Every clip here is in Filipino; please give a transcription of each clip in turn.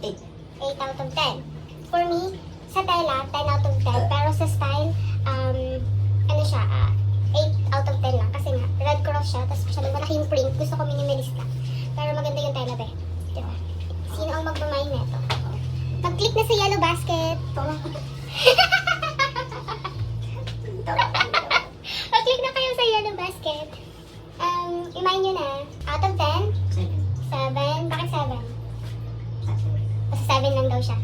8. 8 out of 10. For me, sa tela, 10 out of 10. Pero sa style, ano siya, 8 out of 10 lang. Kasi nga, Red Cross siya, tapos masyadong malaki yung print. Gusto ko minimalista. Pero maganda yung tela, be. Diba? Sino ang magmamain neto? Mag-click na sa yellow basket. Mag-click na kayo sa yellow basket. Remind nyo na, out of 10, 7. 7. Bakit 7? Kasi 7 lang daw siya.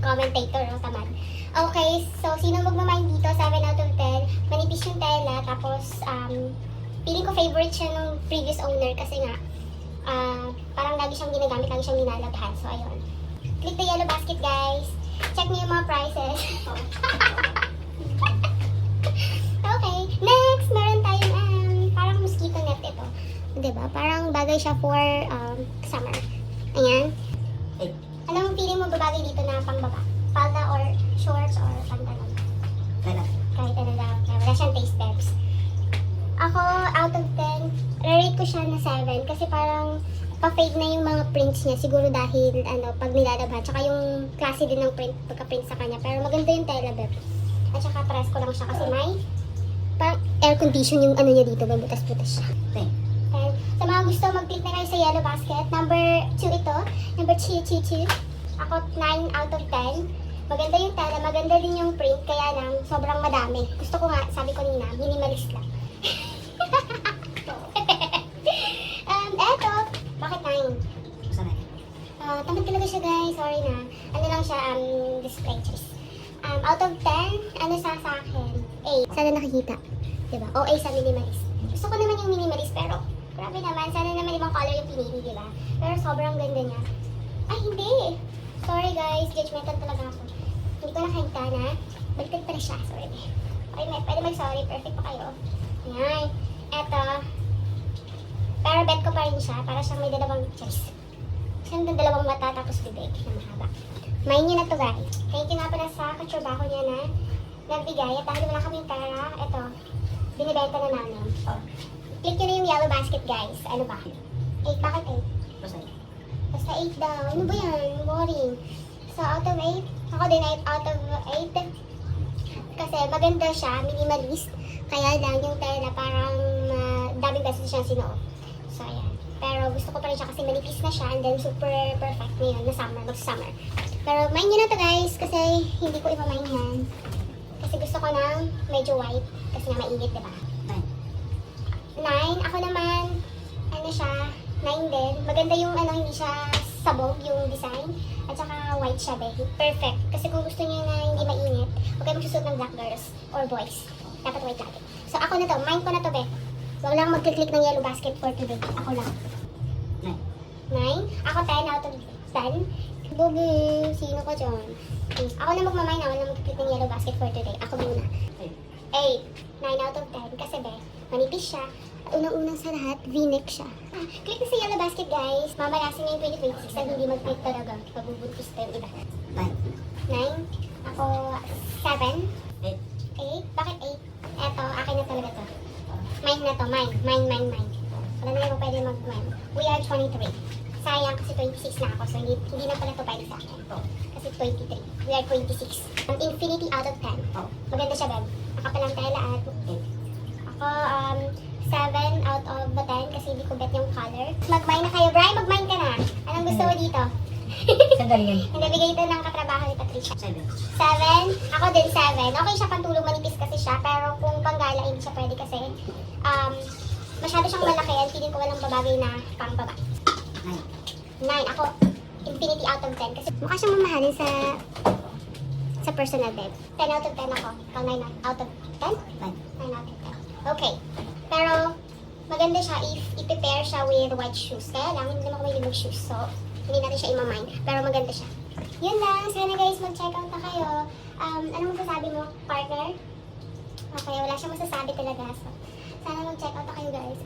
Commentator, no? Tamad. Okay, so sino magmamind dito? 7 out of 10. Manipis yung tela. Tapos, feeling ko favorite siya nung previous owner kasi nga, parang lagi siyang ginagamit, lagi siyang nilalabhan. So, ayun. Click the yellow basket, guys. Check niyo yung mga prices. Okay, next, meron tayong parang mosquito net ito. Diba? Parang bagay siya for summer. Ayan. 8. Anong feeling mo babagay dito na pangbaba? Palda or shorts or pantalon? Wala. Kahit ano daw. Wala siyang taste steps. Ako, out of 10, rate ko siya na 7 kasi parang pa-fade na yung mga prints niya. Siguro dahil pag nilalabhan. Tsaka yung klase din ng print, pagka-print sa kanya. Pero maganda yung tela, beb. At saka press ko lang siya kasi may parang air condition yung ano niya dito. Butas-butas siya. 10. Okay. Sa mga gusto, mag-click na kayo sa yellow basket. Number 2 ito. Number 2. Ako, 9 out of 10. Maganda yung tela, maganda din yung print, kaya lang sobrang madami. Gusto ko nga, sabi ko nina, minimalist lang. Eto, bakit 9? Saan Tamad talaga siya guys, sorry na. Ano lang siya, display choice. Out of 10, ano sa akin? 8. Sana nakikita. Diba? O A sa minimalist. Gusto ko naman yung minimalist, pero grabe naman, sana naman ibang color yung pinili, diba? Pero sobrang ganda niya. Ay, hindi! Sorry guys, judgmental talaga ako. Hindi ko nakita na. Baliktad pala siya, sorry. Okay, pwede mag-sorry, perfect pa kayo. Ayan. Eto. Pero bet ko pa rin siya, para siyang may dalawang choice. Siyang dalawang mata, tapos bibig na mahaba. Main niyo na to guys. Thank you nga pala sa katrabaho niya na nagbigay. At dahil wala kaming pera, eto, binibenta na namin. Click nyo na yung yellow basket guys. Ano ba? 8, bakit 8? Basta 8 daw. Ano ba yan? Boring. So, out of 8, ako din out of 8. Kasi maganda siya, minimalist. Kaya lang yung tela parang daming beses siyang sinuot. So, ayan. Pero gusto ko pa rin siya kasi manipis na siya and then super perfect ngayon na summer, mag-summer. Pero mind nyo na to guys kasi hindi ko ipa-mind yan. Kasi gusto ko ng medyo white kasi nga mainit, diba? 9. Ako naman, ano siya, 9 din. Maganda yung hindi siya sabog yung design. At saka white siya, be. Perfect. Kasi kung gusto niyo na hindi mainit, huwag kayo magsusuot ng black girls or boys. Dapat white lagi. So ako na to, mind ko na to, be. Huwag lang mag-click ng yellow basket for today. Ako lang. 9. Ako 10 out of 10. Bugi, sino ko dyan? Ako na magmamay na, wala mag-click ng yellow basket for today. Ako muna. 8. 9 out of 10. Kasi, be, manipis siya. At unang-unang sa lahat, V-neck siya. Click na sa yellow basket, guys. Mamalasin niya yung 2026 at hindi mag-click talaga. Pabubuntis pa yung iba. 9. Ako, 7. 8. Bakit 8? Eto, akin na talaga to. Mine na to, mine. Wala na lang kung pwede mag-mine. We are 23. Sayang kasi 26 na ako, so hindi na pala to pwede sa akin. Kasi 23. We are 26. Infinity out of 10. Maganda siya, Beb. Nakapalang tela at 8. Ako, 7 out of 10 kasi hindi ko bet yung color. Mag-mine na kayo. Brian, mag-mine ka na. Anong gusto mo dito? Sandali yan. Nabigay ito ng katrabaho ni Patricia. 7. 7. Ako din 7. Okay siya pantulong, manipis kasi siya. Pero kung panggala, hindi siya pwede kasi masyado siyang malaki at feeling ko walang babagay na pangbaba. 9. Ako, infinity out of 10. Kasi mukha siyang mamahalin sa personal bed. 10 out of 10 ako. Ikaw 9 out of 10? 9 out of 10. Okay. Pero maganda siya if i-prepare siya with white shoes. Kaya lang, hindi naman ako may limog shoes. So, hindi natin siya imamind. Pero maganda siya. Yun lang. Sana guys, mag-check out na kayo. Ano masasabi mo, partner? Okay, wala siyang masasabi talaga. So, sana mag-check out na kayo guys.